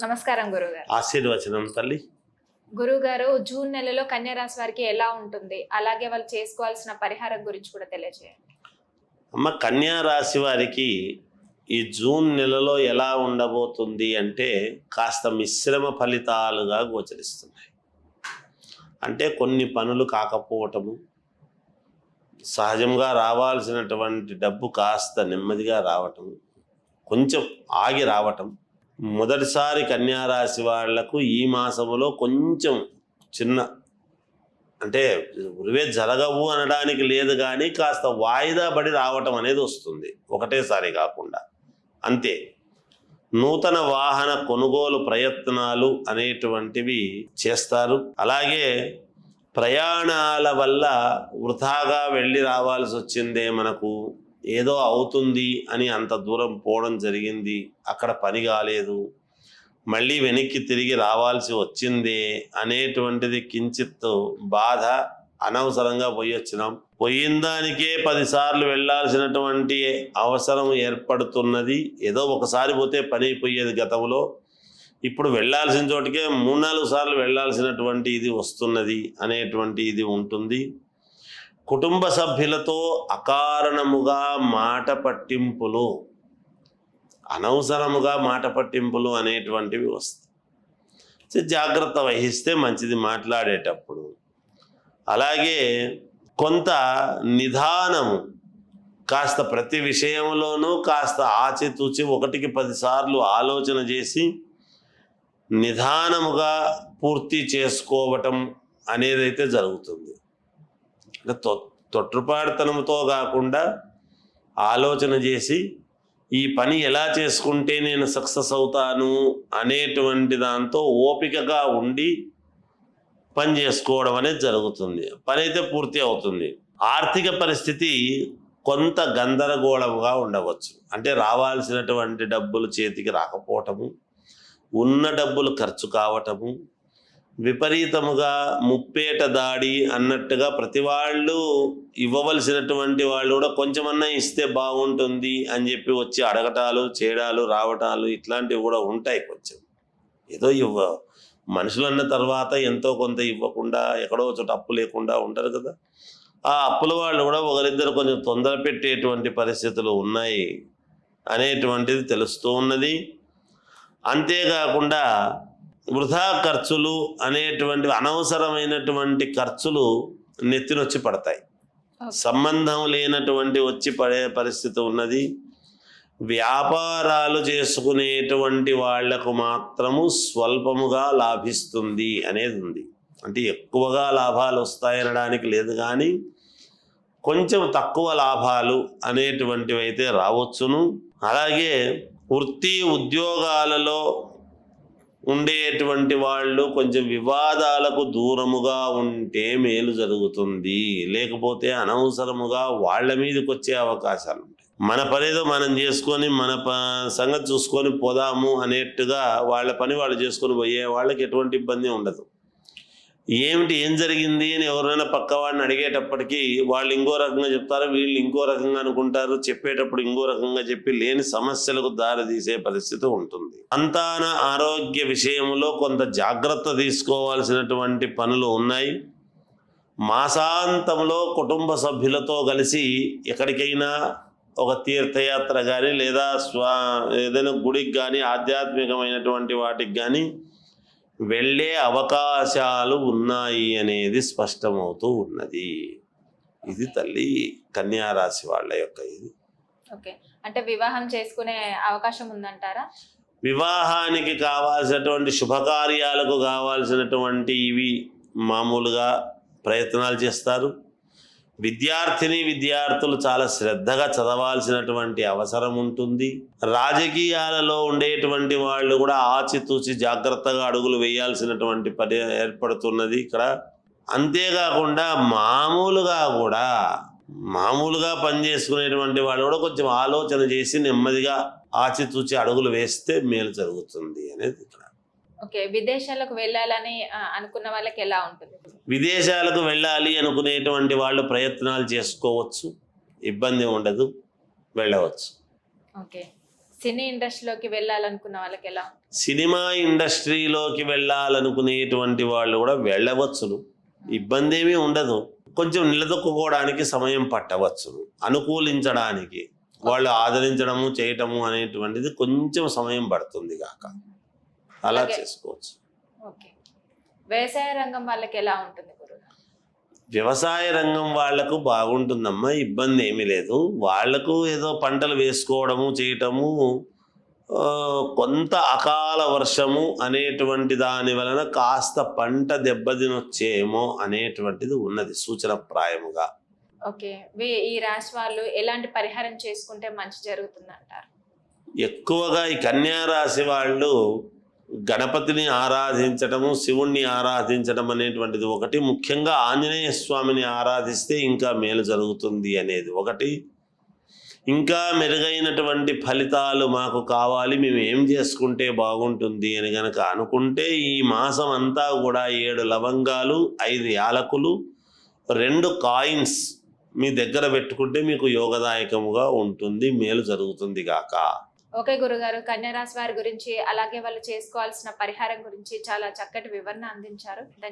నమస్కారం గురుగారు. ఆశీర్వచనం తల్లి. గురుగారు, జూన్ నెలలో కన్యా రాశి వారికి ఎలా ఉంటుంది? అలాగే వాళ్ళు చేసుకోవాల్సిన పరిహారం గురించి కూడా తెలియజేయండి. అమ్మ, కన్యా రాశి వారికి ఈ జూన్ నెలలో ఎలా ఉండబోతుంది అంటే కాస్త మిశ్రమ ఫలితాలుగా గోచరిస్తున్నాయి. అంటే కొన్ని పనులు కాకపోవటము, సహజంగా రావాల్సినటువంటి డబ్బు కాస్త నెమ్మదిగా రావటం, కొంచెం ఆగి రావటం. మొదటిసారి కన్యారాశి వాళ్లకు ఈ మాసములో కొంచెం చిన్న, అంటే ఉరివే జరగవు అనడానికి లేదు, కానీ కాస్త వాయిదా పడి రావటం అనేది వస్తుంది, ఒకటేసారి కాకుండా. అంతే. నూతన వాహన కొనుగోలు ప్రయత్నాలు అనేటువంటివి చేస్తారు. అలాగే ప్రయాణాల వల్ల వృథాగా వెళ్ళి రావాల్సి వచ్చిందే, మనకు ఏదో అవుతుంది అని అంత దూరం పోవడం జరిగింది, అక్కడ పని కాలేదు, మళ్ళీ వెనక్కి తిరిగి రావాల్సి వచ్చిందే అనేటువంటిది కించిత్ బాధ. అనవసరంగా పోయి వచ్చినాం, పోయిన దానికే 10 సార్లు వెళ్ళాల్సినటువంటి అవసరం ఏర్పడుతున్నది. ఏదో ఒకసారి పోతే పని అయిపోయేది గతంలో, ఇప్పుడు వెళ్ళాల్సిన చోటికే 3-4 సార్లు వెళ్ళాల్సినటువంటి ఇది వస్తున్నది అనేటువంటి ఇది ఉంటుంది. కుటుంబ సభ్యులతో అకారణముగా మాట పట్టింపులు, అనవసరముగా మాట పట్టింపులు అనేటువంటివి వస్తాయి. జాగ్రత్త వహిస్తే మంచిది మాట్లాడేటప్పుడు. అలాగే కొంత నిదానము, కాస్త ప్రతి విషయంలోనూ కాస్త ఆచితూచి 1కి 10 సార్లు ఆలోచన చేసి నిదానముగా పూర్తి చేసుకోవటం అనేదైతే జరుగుతుంది. తొట్టుపాటుతనంతో కాకుండా ఆలోచన చేసి ఈ పని ఎలా చేసుకుంటే నేను సక్సెస్ అవుతాను అనేటువంటి దాంతో ఓపికగా ఉండి పని చేసుకోవడం అనేది జరుగుతుంది. పని అయితే పూర్తి అవుతుంది. ఆర్థిక పరిస్థితి కొంత గందరగోళంగా ఉండవచ్చు. అంటే రావాల్సినటువంటి డబ్బులు చేతికి రాకపోవటము, ఉన్న డబ్బులు ఖర్చు కావటము, విపరీతముగా ముప్పేట దాడి అన్నట్టుగా ప్రతి వాళ్ళు ఇవ్వవలసినటువంటి వాళ్ళు కూడా కొంచెమన్నా ఇస్తే బాగుంటుంది అని చెప్పి వచ్చి అడగటాలు, చేయడాలు, రావటాలు ఇట్లాంటివి కూడా ఉంటాయి. కొంచెం ఏదో మనుషులు అన్న తర్వాత ఎంతో కొంత ఇవ్వకుండా ఎక్కడో చోట అప్పు లేకుండా ఉంటారు కదా. ఆ అప్పుల వాళ్ళు కూడా ఒకరిద్దరు కొంచెం తొందర పెట్టేటువంటి పరిస్థితులు ఉన్నాయి అనేటువంటిది తెలుస్తూ ఉన్నది. అంతేకాకుండా వృధా ఖర్చులు అనేటువంటి అనవసరమైనటువంటి ఖర్చులు నెత్తినొచ్చి పడతాయి. సంబంధం లేనటువంటి వచ్చి పడే పరిస్థితి ఉన్నది. వ్యాపారాలు చేసుకునేటువంటి వాళ్లకు మాత్రము స్వల్పముగా లాభిస్తుంది అనేది ఉంది. అంటే ఎక్కువగా లాభాలు వస్తాయనడానికి లేదు, కానీ కొంచెం తక్కువ లాభాలు అనేటువంటివి అయితే రావచ్చును. అలాగే వృత్తి ఉద్యోగాలలో ఉండేటువంటి వాళ్ళు కొంచెం వివాదాలకు దూరముగా ఉంటే మేలు జరుగుతుంది. లేకపోతే అనవసరముగా వాళ్ళ మీదకి వచ్చే అవకాశాలు ఉంటాయి. మన పనేదో మనం చేసుకొని మన సంగతి చూసుకొని పోదాము అనేట్టుగా వాళ్ళ పని వాళ్ళు చేసుకొని పోయే వాళ్ళకి ఎటువంటి ఇబ్బంది ఉండదు. ఏం జరిగింది అని ఎవరైనా పక్క వాడిని అడిగేటప్పటికీ వాళ్ళు ఇంకో రకంగా చెప్తారు, వీళ్ళు ఇంకో రకంగా అనుకుంటారు. చెప్పేటప్పుడు ఇంకో రకంగా చెప్పి లేని సమస్యలకు దారితీసే పరిస్థితి ఉంటుంది. సంతాన ఆరోగ్య విషయంలో కొంత జాగ్రత్త తీసుకోవాల్సినటువంటి పనులు ఉన్నాయి. మాసాంతంలో కుటుంబ సభ్యులతో కలిసి ఎక్కడికైనా ఒక తీర్థయాత్ర కానీ లేదా ఏదైనా గుడికి కానీ ఆధ్యాత్మికమైనటువంటి వాటికి కానీ వెళ్ళే అవకాశాలు ఉన్నాయి అనేది స్పష్టమవుతూ ఉన్నది. ఇది తల్లి కన్యారాశి వాళ్ళ యొక్క ఇది. ఓకే, అంటే వివాహం చేసుకునే అవకాశం ఉందంటారా? వివాహానికి కావాల్సినటువంటి శుభకార్యాలకు కావాల్సినటువంటి ఇవి మామూలుగా ప్రయత్నాలు చేస్తారు. విద్యార్థులు చాలా శ్రద్ధగా చదవాల్సినటువంటి అవసరం ఉంటుంది. రాజకీయాలలో ఉండేటువంటి వాళ్ళు కూడా ఆచితూచి జాగ్రత్తగా అడుగులు వేయాల్సినటువంటి పని ఏర్పడుతున్నది ఇక్కడ. అంతేకాకుండా మామూలుగా పనిచేసుకునేటువంటి వాళ్ళు కూడా కొంచెం ఆలోచన చేసి నెమ్మదిగా ఆచితూచి అడుగులు వేస్తే మేలు జరుగుతుంది అనేది ఇక్కడ. ఓకే, విదేశాలకు వెళ్ళాలని అనుకున్న వాళ్ళకి ఎలా ఉంటుంది? విదేశాలకు వెళ్ళాలి అనుకునేటువంటి వాళ్ళు ప్రయత్నాలు చేసుకోవచ్చు, ఇబ్బంది ఉండదు, వెళ్ళవచ్చు. ఓకే, సినీ ఇండస్ట్రీలోకి వెళ్ళాలనుకున్న వాళ్ళకి ఎలా? సినిమా ఇండస్ట్రీలోకి వెళ్ళాలనుకునేటువంటి వాళ్ళు కూడా వెళ్ళవచ్చును, ఇబ్బంది ఏమీ ఉండదు. కొంచెం నిలదొక్కుకోవడానికి సమయం పట్టవచ్చును, అనుకూలించడానికి వాళ్ళు ఆదరించడము చేయటము అనేటువంటిది కొంచెం సమయం పడుతుంది కాక అలా అలాగే. చేసుకోవచ్చు. ఓకే. వ్యవసాయ రంగం వాళ్ళకి ఎలా ఉంటుంది గురుగారు? వ్యవసాయ రంగం వాళ్లకు బాగుంటుందమ్మా, ఇబ్బంది ఏమీ లేదు. వాళ్లకు ఏదో పంటలు వేసుకోవడము చేయటము, కొంత అకాల వర్షము అనేటువంటి దాని వలన కాస్త పంట దెబ్బతినొచ్చేమో అనేటువంటిది ఉన్నది సూచనప్రాయముగా. ఓకే. ఈ రాశి వాళ్ళు ఎలాంటి పరిహారం చేసుకుంటే మంచి జరుగుతుంది అంటారు? ఎక్కువగా ఈ కన్యా రాశి వాళ్ళు గణపతిని ఆరాధించటము, శివుణ్ణి ఆరాధించడం అనేటువంటిది ఒకటి, ముఖ్యంగా ఆంజనేయ స్వామిని ఆరాధిస్తే ఇంకా మేలు జరుగుతుంది అనేది ఒకటి. ఇంకా మెరుగైనటువంటి ఫలితాలు మాకు కావాలి, మేము ఏం చేసుకుంటే బాగుంటుంది అని గనక అనుకుంటే ఈ మాసం అంతా కూడా 7 లవంగాలు, 5 యాలకులు, 2 కాయిన్స్ మీ దగ్గర పెట్టుకుంటే మీకు యోగదాయకముగా ఉంటుంది, మేలు జరుగుతుంది గాక. ఓకే గురుగారు, కన్యా రాశి వారి గురించి అలాగే వాళ్ళు చేసుకోవాల్సిన పరిహారం గురించి చాలా చక్కటి వివరణ అందించారు.